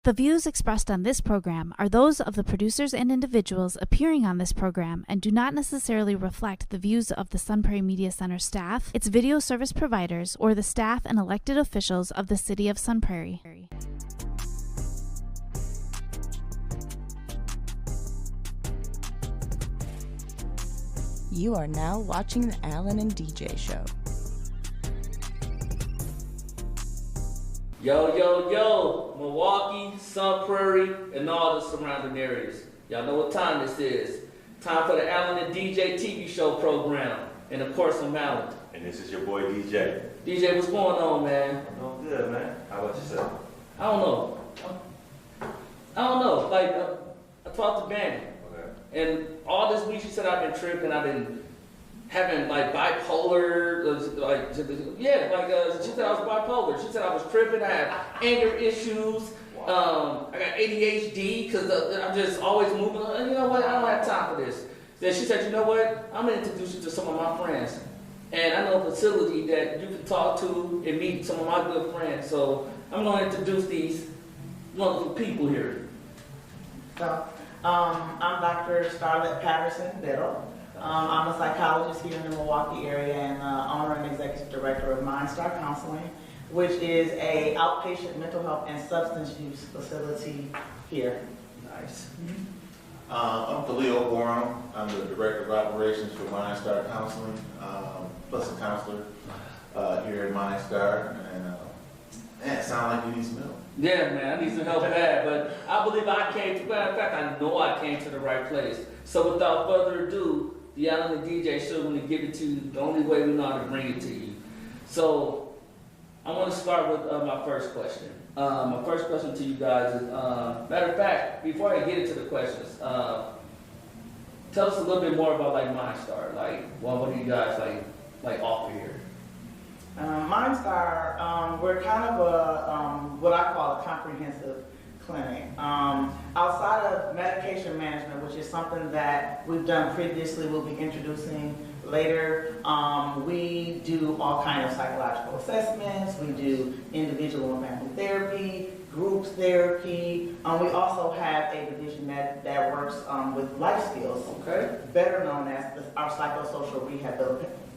The views expressed on this program are those of the producers and individuals appearing on this program and do not necessarily reflect the views of the Sun Prairie Media Center staff, its video service providers, or the staff and elected officials of the City of Sun Prairie. You are now watching the Alan and DJ Show. Yo, yo, yo, Milwaukee, Sun Prairie, and all the surrounding areas. Y'all know what time this is. Time for the Alan and DJ TV show program. And of course, I'm Alan. And this is your boy, DJ. DJ, what's going on, man? I'm good, man. How about yourself? I don't know. Like, I talked to Bandy. Okay. And all this week she said I've been tripping. I've been having like bipolar, she said I was bipolar. She said I was tripping. I had anger issues. Wow. I got ADHD because I'm just always moving. You know what? I don't have time for this. Then she said, you know what? I'm gonna introduce you to some of my friends, and I know a facility that you can talk to and meet some of my good friends. So I'm gonna introduce these wonderful people here. So, I'm Dr.starlette Patterson. I'm a psychologist here in the Milwaukee area and owner and executive director of MindStar Counseling, which is a outpatient mental health and substance use facility here. Nice. I'm Khalio Borum. I'm the director of operations for MindStar Counseling, plus a counselor here at MindStar. And it sounds like you need some help. Yeah, man, I need some help bad, but I believe I came to, in fact, I know I came to the right place. So without further ado, the Alan and DJ show, going to give it to you the only way we know how to bring it to you. So I want to start with my first question. My first question to you guys is, matter of fact, before I get into the questions, tell us a little bit more about like MindStar. Like, what do you guys like offer here? MindStar, we're kind of a what I call a comprehensive clinic. Outside of medication management, which is something that we've done previously, we'll be introducing later. We do all kinds of psychological assessments. We do individual and family therapy, groups therapy. We also have a division that works with life skills, Okay. better known as our psychosocial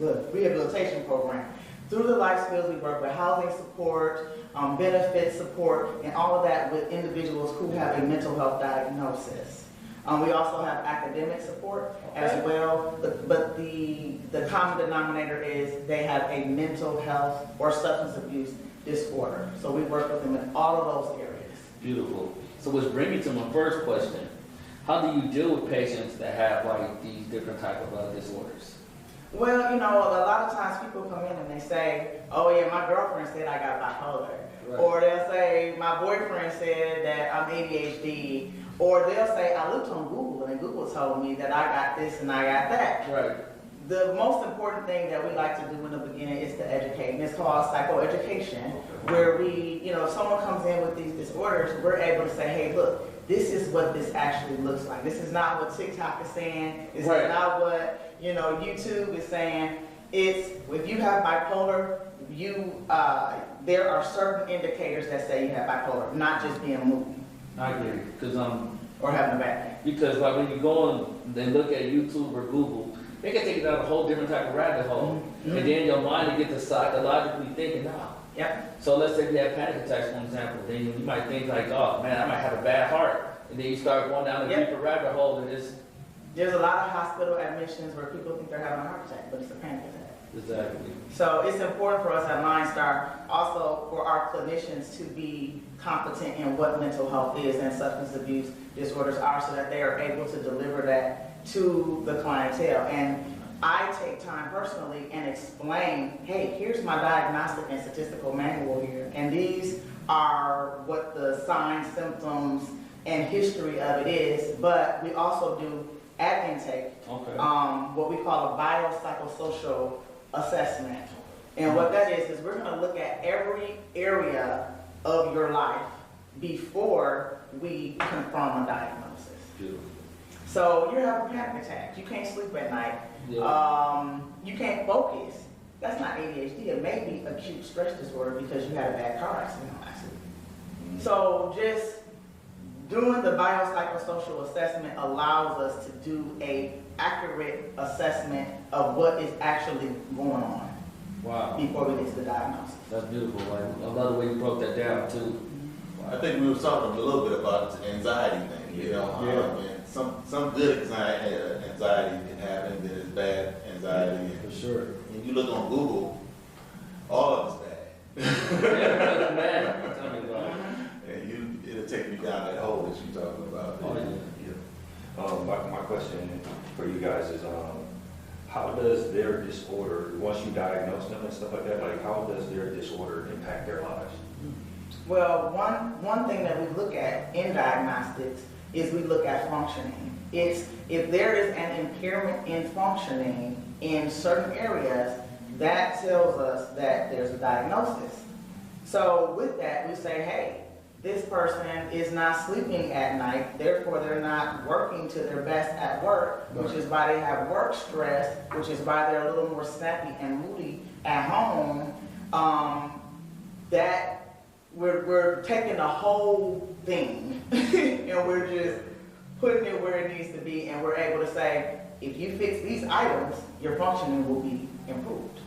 rehabilitation program. Through the life skills, we work with housing support, benefit support, and all of that with individuals who have a mental health diagnosis. We also have academic support as well, but the common denominator is they have a mental health or substance abuse disorder. So we work with them in all of those areas. Beautiful. So which brings me to my first question. How do you deal with patients that have like these different type of disorders? Well, you know, a lot of times people come in and they say, oh yeah, my girlfriend said I got bipolar. Right. Or they'll say, my boyfriend said that I'm ADHD. Or they'll say, I looked on Google and Google told me that I got this and I got that. Right. The most important thing that we like to do in the beginning is to educate, and it's called psychoeducation, where we, you know, if someone comes in with these disorders, we're able to say, hey, look, this is what this actually looks like. This is not what TikTok is saying. This Right. is not what, you know, YouTube is saying. It's, if you have bipolar, there are certain indicators that say you have bipolar, not just being moody. I agree, because or having a bad day. Because like when you go and then look at YouTube or Google, they can take it down a whole different type of rabbit hole, and then your mind will get to psychologically thinking now. Yep. So let's say you have panic attacks, for example, then you might think like, oh man, I might have a bad heart, and then you start going down a deeper rabbit hole, and it's There's a lot of hospital admissions where people think they're having a heart attack, but it's a panic attack. exactly. So it's important for us at MindStar, also for our clinicians to be competent in what mental health is and substance abuse disorders are, so that they are able to deliver that to the clientele. And I take time personally and explain, hey, here's my diagnostic and statistical manual here, and these are what the signs, symptoms, and history of it is. But we also do at intake what we call a biopsychosocial assessment. And what that is we're going to look at every area of your life before we confirm a diagnosis. Beautiful. So you're having a panic attack. You can't sleep at night. Yeah. You can't focus. That's not ADHD. It may be acute stress disorder because you had a bad car accident. So just Doing the biopsychosocial assessment allows us to do a accurate assessment of what is actually going on Wow, before we get to the diagnosis. that's beautiful. Like, I love the way you broke that down too. I think we were talking a little bit about the anxiety thing, you know. Yeah. And some good anxiety can happen, then it's bad anxiety. For sure. And you look on Google, all of it's bad. Yeah, man. Tell me about it. And it'll take you down that hole that you're talking about. Oh, yeah. My question for you guys is, how does their disorder, once you diagnose them and stuff like that, like how does their disorder impact their lives? Well, one thing that we look at in diagnostics is we look at functioning. It's if there is an impairment in functioning in certain areas, that tells us that there's a diagnosis. So with that, we say, hey, this person is not sleeping at night, therefore they're not working to their best at work, which is why they have work stress, which is why they're a little more snappy and moody at home. That we're taking the whole thing and we're just putting it where it needs to be, and we're able to say, if you fix these items, your functioning will be improved.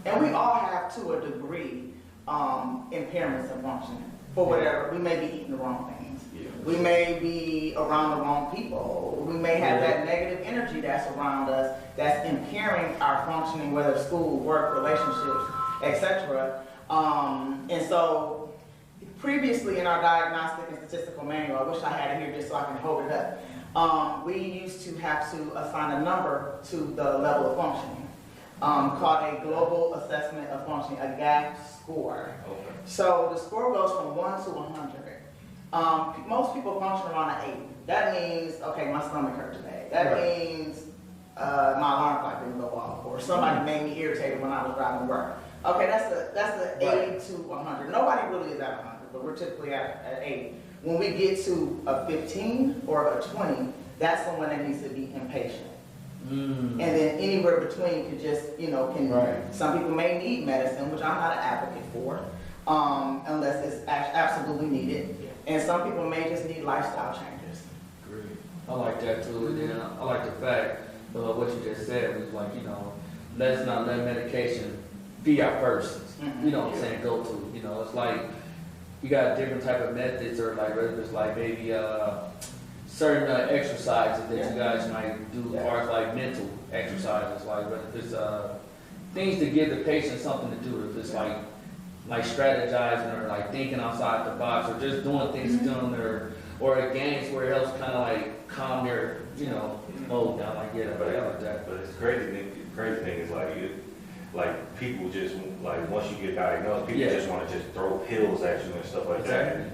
And we all have, to a degree, impairments in functioning. For whatever, we may be eating the wrong things. Yeah. We may be around the wrong people. We may have that negative energy that's around us that's impairing our functioning, whether school, work, relationships, etc. And so previously in our diagnostic and statistical manual, I wish I had it here just so I can hold it up, we used to have to assign a number to the level of functioning, called a global assessment of functioning, a GAF score. Okay. So the score goes from 1 to 100. Most people function around an 80. That means, okay, my stomach hurt today. That means my alarm clock didn't go off, or somebody made me irritated when I was driving to work. Okay, that's the 80 to 100. Nobody really is at 100, but we're typically at 80. When we get to a 15 or a 20, that's when it needs to be impatient. And then anywhere between could just, some people may need medicine, which I'm not an advocate for, unless it's absolutely needed. And some people may just need lifestyle changes. Great. I like that too. And then I like the fact of what you just said was like, let's not let medication be our persons. You know what I'm saying? Go to. It's like you got different type of methods, or like whether it's like maybe certain exercises that you guys might do, or it's like mental exercises, like whether it's things to give the patient something to do. If it's like strategizing or like thinking outside the box, or just doing things or games where it helps kind of like calm their mode down. Like like that. But it's crazy. Crazy thing is like people just like once you get diagnosed, people just want to just throw pills at you and stuff like that,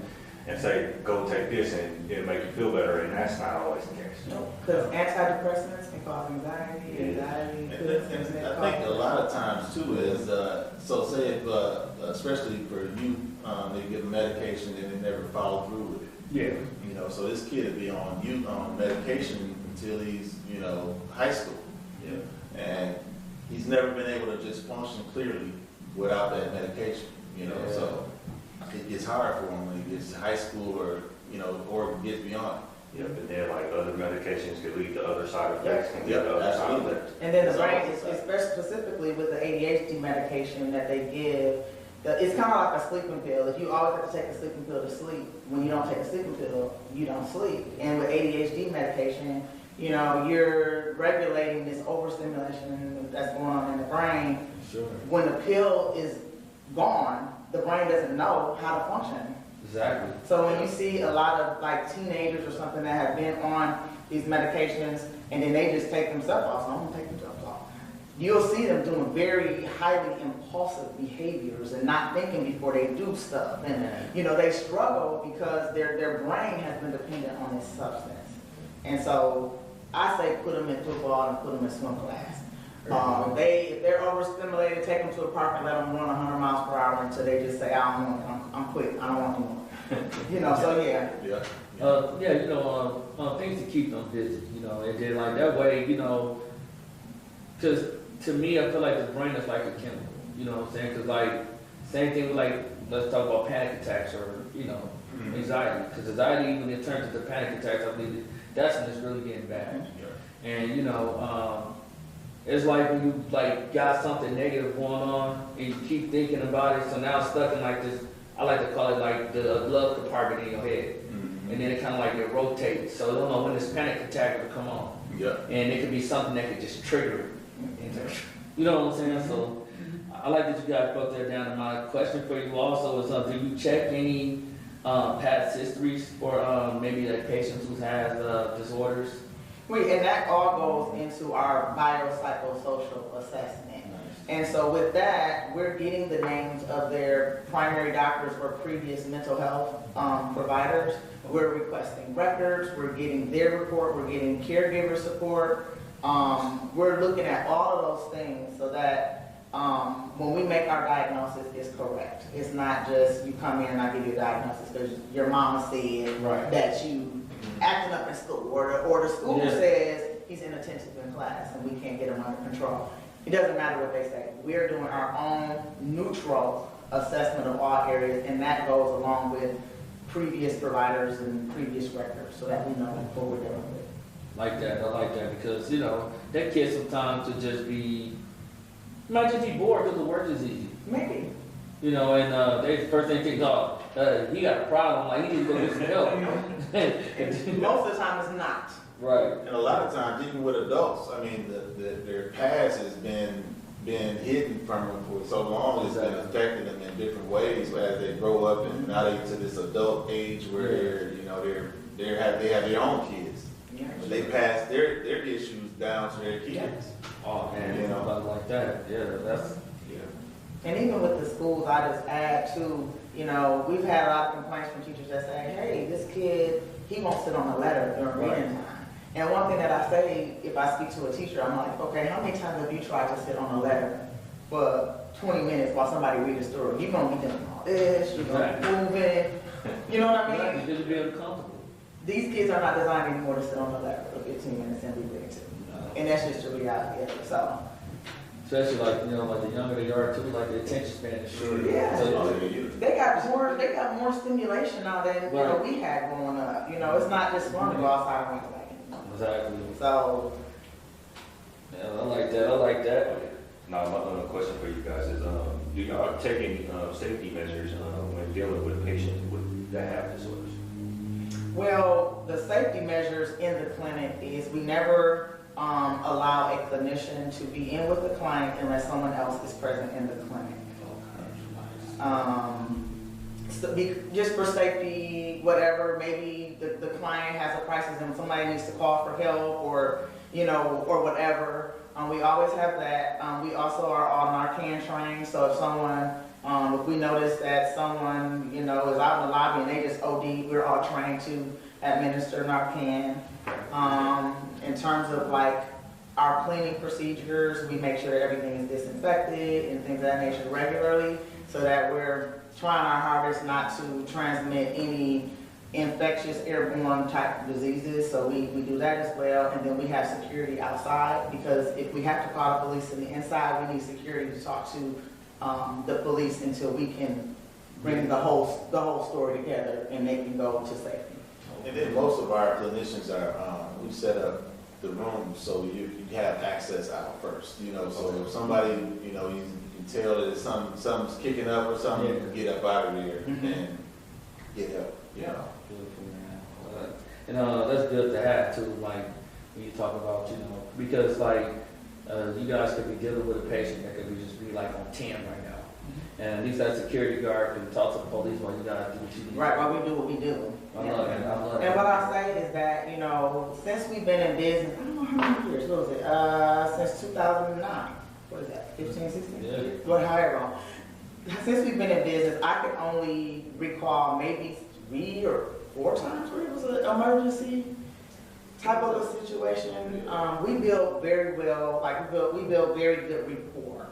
and say go take this and it'll make you feel better, and that's not always the case. No, because antidepressants can cause anxiety. And I think a lot of times too is, so say if, especially for youth, they give medication and they never follow through with it. Yeah. So this kid will be on medication until he's, high school. Yeah. And he's never been able to just function clearly without that medication, so it gets hard for him when he gets to high school or gets beyond. Yeah, but then like other medications could lead to other side effects. Can lead to other side effects. And then the brain, specifically with the ADHD medication that they give, it's kind of like a sleeping pill. If you always have to take a sleeping pill to sleep, when you don't take a sleeping pill, you don't sleep. And with ADHD medication, you're regulating this overstimulation that's going on in the brain. Sure. When the pill is gone, the brain doesn't know how to function. Exactly. So when you see a lot of like teenagers or something that have been on these medications and then they just take themselves off, so I'm gonna take themselves off, you'll see them doing very highly impulsive behaviors and not thinking before they do stuff. And they struggle because their brain has been dependent on this substance. And so I say put them in football and put them in swim class. If they're overstimulated, take them to a park and let them run 100 miles per hour until they just say, I don't want it, I'm quit, I don't want to more. So things to keep them busy, and then like that way, because to me, I feel like the brain is like a chemical, you know what I'm saying? Because like, same thing with like, let's talk about panic attacks or, anxiety. Because anxiety, when it turns into panic attacks, I believe that's when it's really getting bad. And you know, it's like when you like got something negative going on and you keep thinking about it, so now it's stuck in like this, I like to call it like the glove compartment in your head. And then it kind of like it rotates, so I don't know when this panic attack will come on. And it could be something that could just trigger it. You know what I'm saying? So I like that you guys broke that down. And my question for you also is, do you check any past histories for maybe like patients who have disorders? And that all goes into our biopsychosocial assessment. And so with that, we're getting the names of their primary doctors or previous mental health providers. We're requesting records, we're getting their report, we're getting caregiver support. We're looking at all of those things so that when we make our diagnosis, it's correct. It's not just you come in and I give you a diagnosis because your mama said that you acting up in school, or the school says he's inattentive in class and we can't get him under control. It doesn't matter what they say. We're doing our own neutral assessment of all areas, and that goes along with previous providers and previous records so that we know what we're dealing with. Like that, I like that, because, you know, that kid sometimes to just be, might just be bored because the work is easy. Maybe. You know, and they first thing think, oh, he got a problem, like he needs to go get some help. Most of the time it's not. Right. And a lot of times, even with adults, I mean, their past has been hidden from them for so long. It's been affecting them in different ways as they grow up, and now they to this adult age where they're, you know, they have their own kids. They pass their issues down to their kids. Oh man, you know, something like that. Yeah, that's. And even with the schools, I just add to, you know, we've had a lot of complaints from teachers that say, hey, this kid, he won't sit on the letter during reading time. And one thing that I say, if I speak to a teacher, I'm like, okay, how many times have you tried to sit on a letter for 20 minutes while somebody reads a story? You're going to be doing all this, you're going to be moving, you know what I mean? You're just being uncomfortable. These kids are not designed anymore to sit on the letter for 15 minutes and be ready to. And that's just the reality of it, so. Especially like, you know, like the younger they are too, like the attention span is short. Yeah. So, They got more stimulation now than, you know, we had growing up. You know, it's not just fun to go outside and run. Exactly. So. Yeah, I like that. Now, my other question for you guys is, do y'all take any safety measures when dealing with patients that have disorders? Well, the safety measures in the clinic is we never allow a clinician to be in with the client unless someone else is present in the clinic. Just for safety, whatever, maybe the client has a crisis and somebody needs to call for help or, you know, or whatever. We always have that. We also are all Narcan trained, so if someone, if we notice that someone, you know, is out in the lobby and they just OD, we're all trained to administer Narcan. In terms of like our cleaning procedures, we make sure everything is disinfected and things of that nature regularly so that we're trying our hardest not to transmit any infectious airborne type diseases, so we do that as well. And then we have security outside, because if we have to call the police in the inside, we need security to talk to the police until we can bring the whole story together and they can go to safety. And then most of our clinicians are, we set up the room so you have access out first, you know, so if somebody, you know, you can tell that something's kicking up or something, you can get up out of there and get help. Yeah. Beautiful, man. And that's good to have too, like when you talk about, you know, because like you guys could be dealing with a patient that could just be like on 10 right now. And at least that security guard can talk to the police while you guys do what you do. Right, while we do what we do. I love it. And what I say is that, you know, since we've been in business, I don't know how many years, what was it? Since 2009. What is that, 15, 16? Yeah. What, however long. Since we've been in business, I can only recall maybe 3 or 4 times where it was an emergency type of a situation. We built very well, like we built very good rapport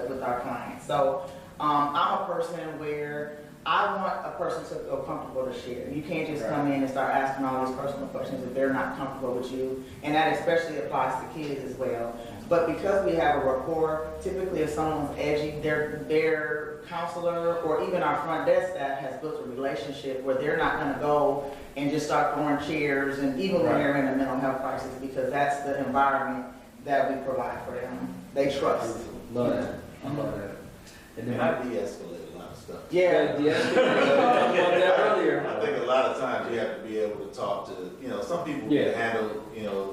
with our clients. So I'm a person where I want a person to feel comfortable to share. You can't just come in and start asking all these personal questions if they're not comfortable with you. And that especially applies to kids as well. But because we have a rapport, typically if someone's edgy, their counselor or even our front desk staff has built a relationship where they're not gonna go and just start throwing chairs, and even when they're in a mental health crisis, because that's the environment that we provide for them. They trust. Love that. I love that. And then I de-escalate a lot of stuff. Yeah. we talked about that earlier. I think a lot of times you have to be able to talk to, some people can handle,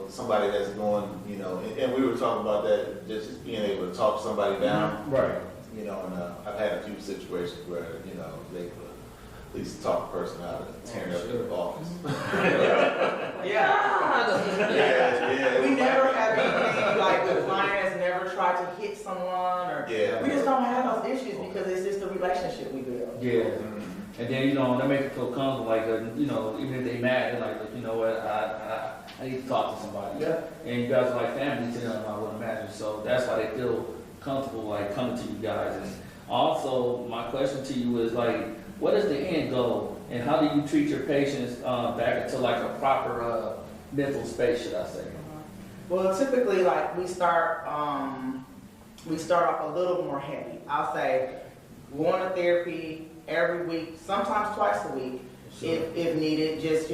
somebody that's going, and we were talking about that, just being able to talk somebody down. Right. And I've had a few situations where, they could at least talk a person out of tearing up their office. Yeah. We never have anything like the client has never tried to hit someone, or we just don't have those issues because it's just the relationship we build. Yeah. And then, they make it feel comfortable, like, even if they mad, they're like, look, you know what, I need to talk to somebody. Yeah. And you guys are like family to them, I would imagine. So that's why they feel comfortable, like, coming to you guys. And also, my question to you is, like, what is the end goal? And how do you treat your patients back into, like, a proper mental space, should I say? Well, typically, like, we start off a little more heavy. I'll say, going to therapy every week, sometimes twice a week, if needed, just,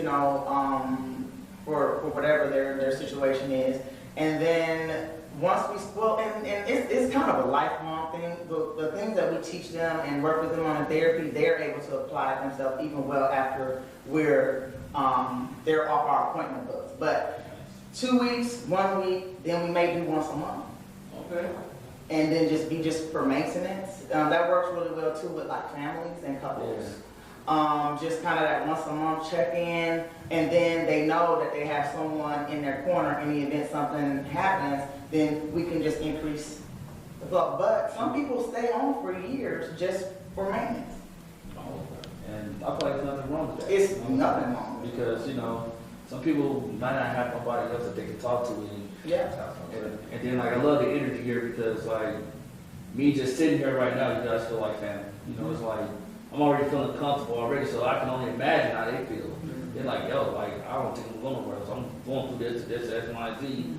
for whatever their situation is. And then once and it's kind of a lifelong thing. The things that we teach them and work with them on in therapy, they're able to apply themselves even well after they're off our appointment books. But 2 weeks, 1 week, then we may do once a month. Okay. And then just for maintenance. That works really well too with like families and couples. Just kind of that once a month check-in, and then they know that they have someone in their corner in the event something happens, then we can just increase the flow. But some people stay on for years just for maintenance. And I feel like there's nothing wrong with that. It's nothing wrong with it. Because, some people might not have nobody else that they can talk to. And then, like, I love the energy here because, like, me just sitting here right now, you guys feel like family. It's like, I'm already feeling comfortable already, so I can only imagine how they feel. They're like, yo, like, I don't think I'm going nowhere else. I'm going through this, X, Y, Z.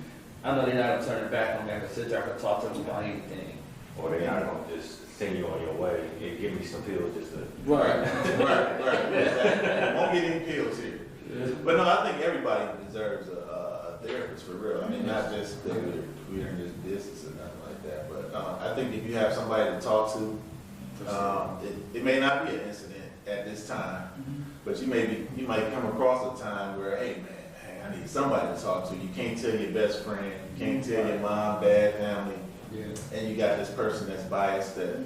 I know they're not going to turn it back on me. I can sit there, I can talk to them about anything. Or they're not going to just send you on your way and give me some pills just to... Right. Exactly. Won't get any pills here. But no, I think everybody deserves a therapist for real. I mean, not just that we're in this business or nothing like that. But I think if you have somebody to talk to, it may not be an incident at this time, but you might come across a time where, hey man, I need somebody to talk to. You can't tell your best friend, you can't tell your mom, dad, family, and you got this person that's biased that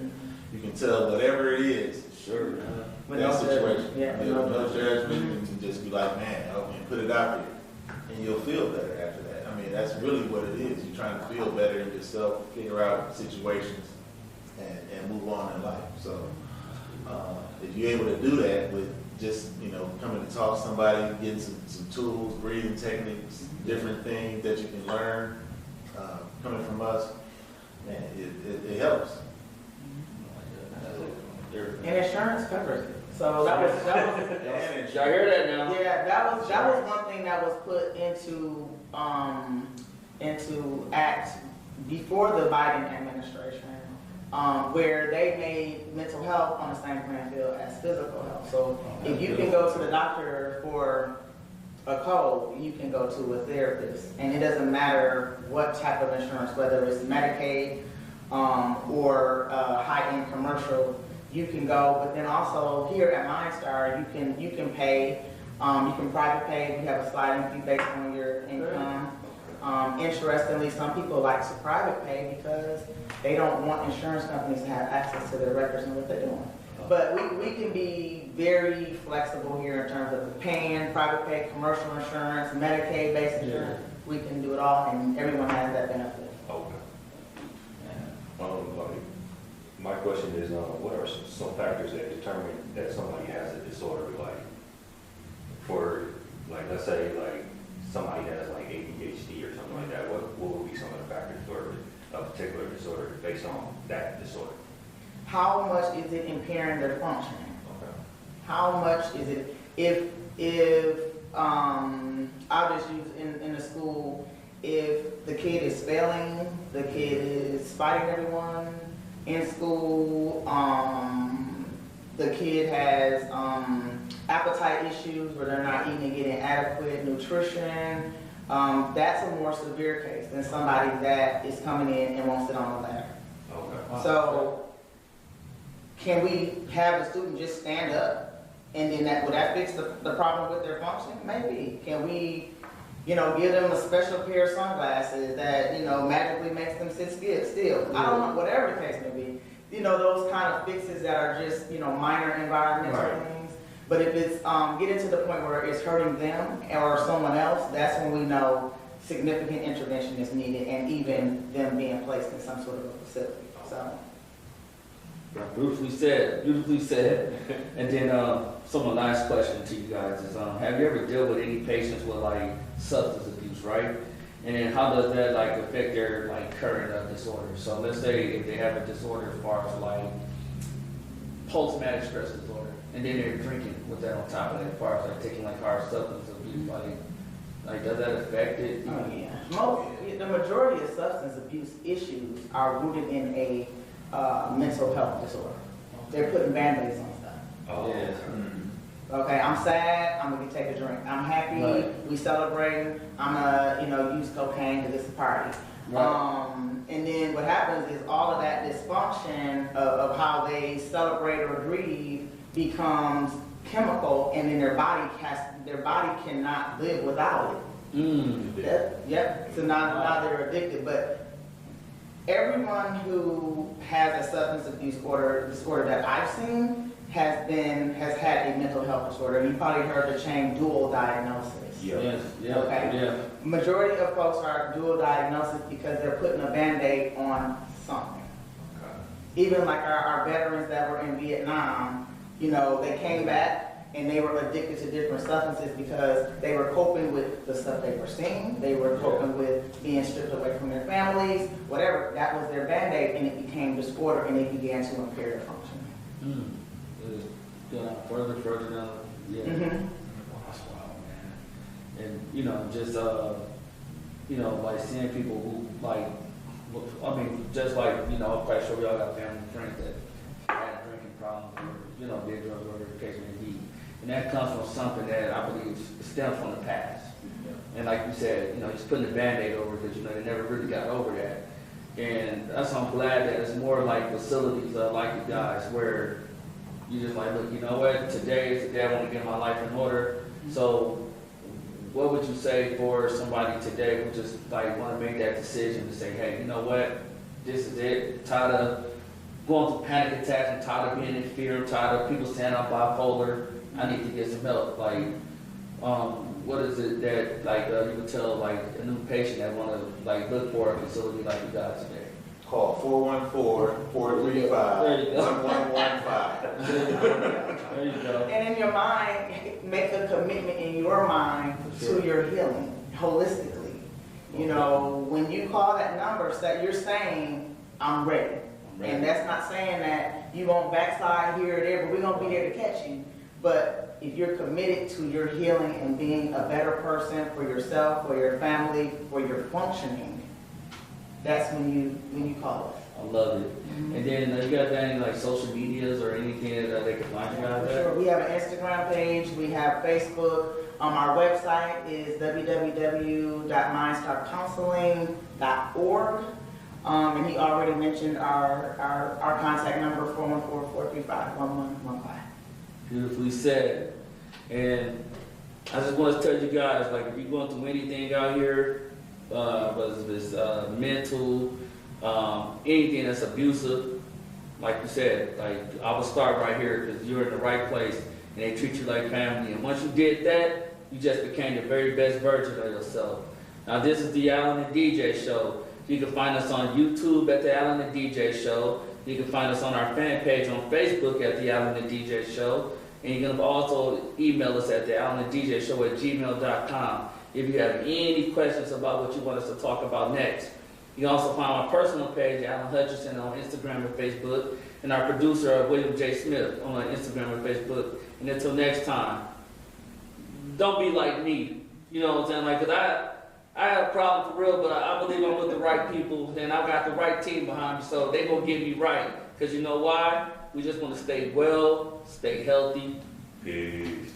you can tell whatever it is. Sure. With that situation. No judgment. You can just be like, man, okay, put it out there, and you'll feel better after that. I mean, that's really what it is. You're trying to feel better in yourself, figure out situations, and move on in life. So, if you're able to do that with just, coming to talk to somebody, getting some tools, breathing techniques, different things that you can learn, coming from us, man, it helps. And insurance covers it. So that was Y'all hear that now? Yeah, that was one thing that was put into act before the Biden administration, where they made mental health on the same playing field as physical health. So if you can go to the doctor for a cold, you can go to a therapist, and it doesn't matter what type of insurance, whether it's Medicaid or high-end commercial. You can go, but then also here at MindStar, you can pay, you can private pay. We have a sliding fee based on your income. Interestingly, some people like to private pay because they don't want insurance companies to have access to their records and what they're doing. But we can be very flexible here in terms of paying, private pay, commercial insurance, Medicaid-based insurance. We can do it all, and everyone has that benefit. Okay. My question is, what are some factors that determine that somebody has a disorder, let's say, somebody has ADHD or something like that, what would be some of the factors for a particular disorder based on that disorder? How much is it impairing their functioning? Okay. How much is it, if I'll just use in the school, if the kid is failing, the kid is fighting everyone in school, the kid has appetite issues where they're not eating and getting adequate nutrition, that's a more severe case than somebody that is coming in and won't sit on the ladder. Okay. So can we have the student just stand up and then would that fix the problem with their function? Maybe. Can we, give them a special pair of sunglasses that, magically makes them sit still? I don't know, whatever the case may be. Those kind of fixes that are just, minor environmental things. But if it's getting to the point where it's hurting them or someone else, that's when we know significant intervention is needed and even them being placed in some sort of a facility. So. Beautifully said, beautifully said. And then some last question to you guys is, have you ever dealt with any patients with like substance abuse, right? And then how does that like affect their like current disorder? So let's say if they have a disorder as far as like post-traumatic stress disorder, and then they're drinking with that on top of it, as far as like taking like hard substance abuse, like does that affect it? Oh yeah. The majority of substance abuse issues are rooted in a mental health disorder. They're putting band-aids on stuff. Oh, yeah. Okay, I'm sad, I'm gonna take a drink. I'm happy, we celebrating, I'm gonna, use cocaine to this party. Right. And then what happens is all of that dysfunction of how they celebrate or grieve becomes chemical, and then their body cannot live without it. Yep. So now they're addicted. But everyone who has a substance abuse disorder that I've seen has had a mental health disorder. You probably heard the chain dual diagnosis. Yes. Yeah. Okay. Yeah. Majority of folks are dual diagnosis because they're putting a band-aid on something. Okay. Even like our veterans that were in Vietnam, they came back and they were addicted to different substances because they were coping with the stuff they were seeing. They were coping with being stripped away from their families, whatever. That was their band-aid, and it became disorder, and it began to impair their function. Going further down. Yeah. Mm-hmm. That's wild, man. And just like seeing people who like, just like I'm quite sure we all got family and friends that had drinking problems or did drugs or whatever the case may be, and that comes from something that I believe stems from the past. And like you said, just putting a band-aid over because they never really got over that. And that's why I'm glad that it's more like facilities like you guys where you just like, look, you know what, today is the day I want to get my life in order. So what would you say for somebody today who just like want to make that decision to say, hey, you know what, this is it, tired of going through panic attacks, and tired of being in fear, I'm tired of people saying I'm bipolar, I need to get some help. Like, what is it that like you would tell like a new patient that want to like look for a facility like you guys today? Call 414-435-1115. There you go. And in your mind, make a commitment in your mind to your healing holistically. When you call that number, you're saying, I'm ready. And that's not saying that you won't backslide here or there, but we're going to be there to catch you. But if you're committed to your healing and being a better person for yourself, for your family, for your functioning, that's when you call us. I love it. And then you guys got any like social medias or anything that they can find you guys at? Sure. We have an Instagram page. We have Facebook. Our website is www.mindstarcounseling.org. And he already mentioned our contact number, 414-435-1115. Beautifully said. And I just want to tell you guys, like, if you're going through anything out here, whether it's mental, anything that's abusive, like you said, like I would start right here because you're in the right place and they treat you like family. And once you did that, you just became the very best version of yourself. Now this is the Allen and DJ Show. You can find us on YouTube at the Allen and DJ Show. You can find us on our fan page on Facebook at the Allen and DJ Show. And you can also email us at the allenandDJShow@gmail.com if you have any questions about what you want us to talk about next. You can also find my personal page, Alan Hutchinson, on Instagram and Facebook, and our producer, William J. Smith, on Instagram and Facebook. And until next time, don't be like me. You know what I'm saying? Like, 'cause I have a problem for real, but I believe I'm with the right people, and I got the right team behind me, so they gonna get me right. Cause you know why? We just want to stay well, stay healthy. Peace.